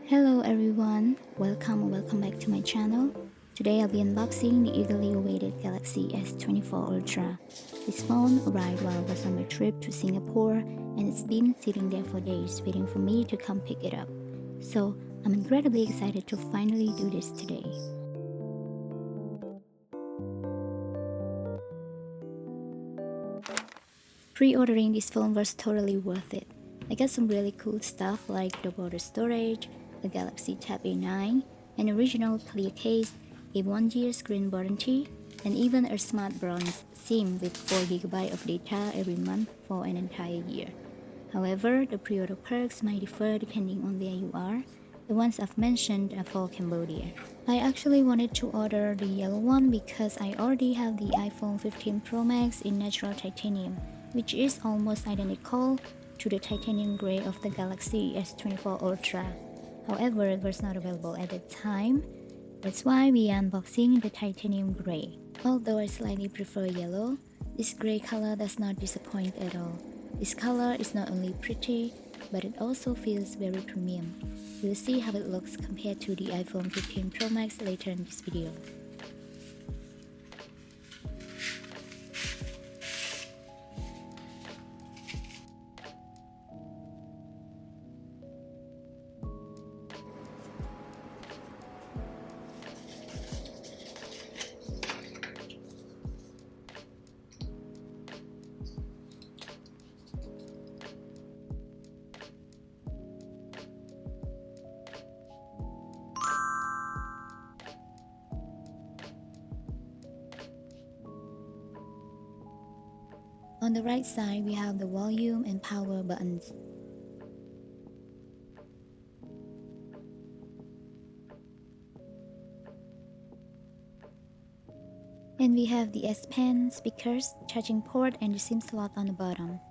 Hello everyone, welcome back to my channel. Today I'll be unboxing the eagerly awaited Galaxy S24 Ultra. This phone arrived while I was on my trip to Singapore and it's been sitting there for days waiting for me to come pick it up. So I'm incredibly excited to finally do this today. Pre-ordering this phone was totally worth it. I got some really cool stuff like the border storage, a Galaxy Tab A9, an original clear case, a 1-year screen warranty, and even a smart bronze SIM with 4GB of data every month for an entire year. However, the pre-order perks might differ depending on where you are. The ones I've mentioned are for Cambodia. I actually wanted to order the yellow one because I already have the iPhone 15 Pro Max in natural titanium, which is almost identical to the titanium gray of the Galaxy S24 Ultra. However, it was not available at that time. That's why we are unboxing the titanium gray. Although I slightly prefer yellow, this gray color does not disappoint at all. This color is not only pretty, but it also feels very premium. We'll see how it looks compared to the iPhone 15 Pro Max later in this video. On the right side, we have the volume and power buttons. And we have the S Pen, speakers, charging port, and the SIM slot on the bottom.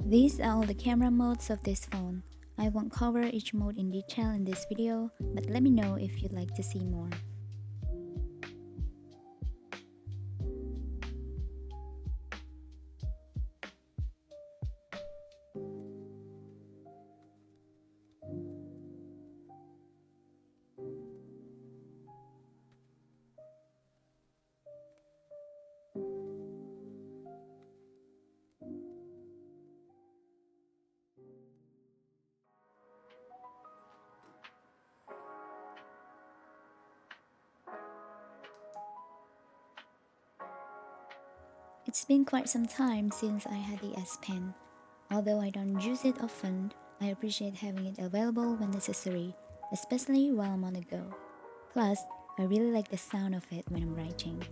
These are all the camera modes of this phone. I won't cover each mode in detail in this video, but let me know if you'd like to see more. It's been quite some time since I had the S Pen. Although I don't use it often, I appreciate having it available when necessary, especially while I'm on the go. Plus, I really like the sound of it when I'm writing.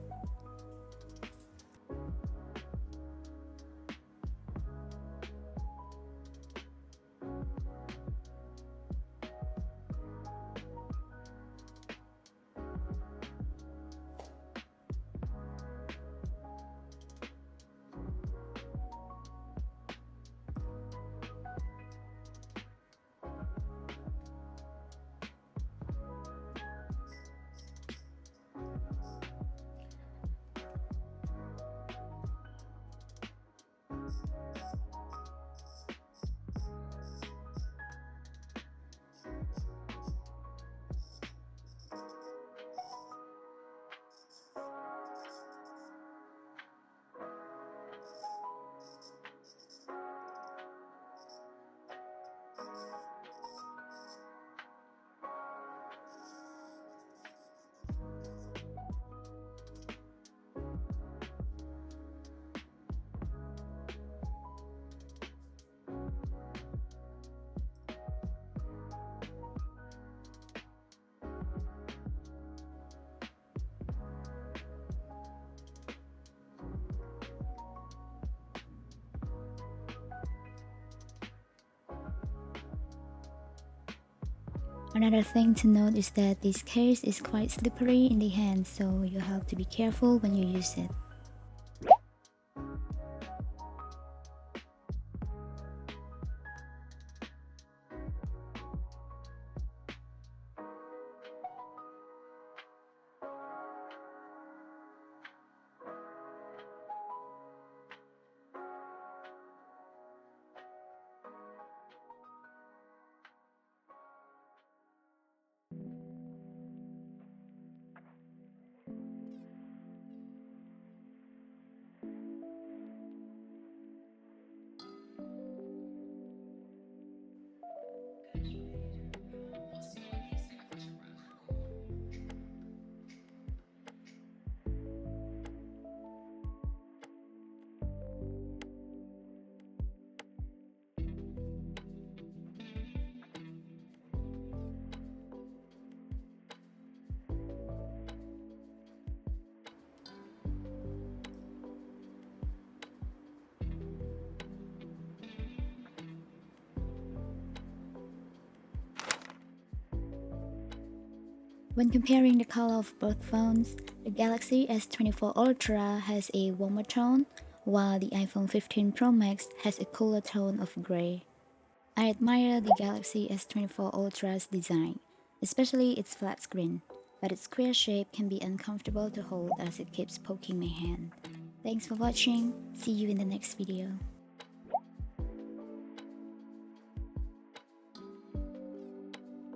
Another thing to note is that this case is quite slippery in the hand, so you have to be careful when you use it. When comparing the color of both phones, the Galaxy S24 Ultra has a warmer tone, while the iPhone 15 Pro Max has a cooler tone of gray. I admire the Galaxy S24 Ultra's design, especially its flat screen, but its square shape can be uncomfortable to hold as it keeps poking my hand. Thanks for watching, see you in the next video.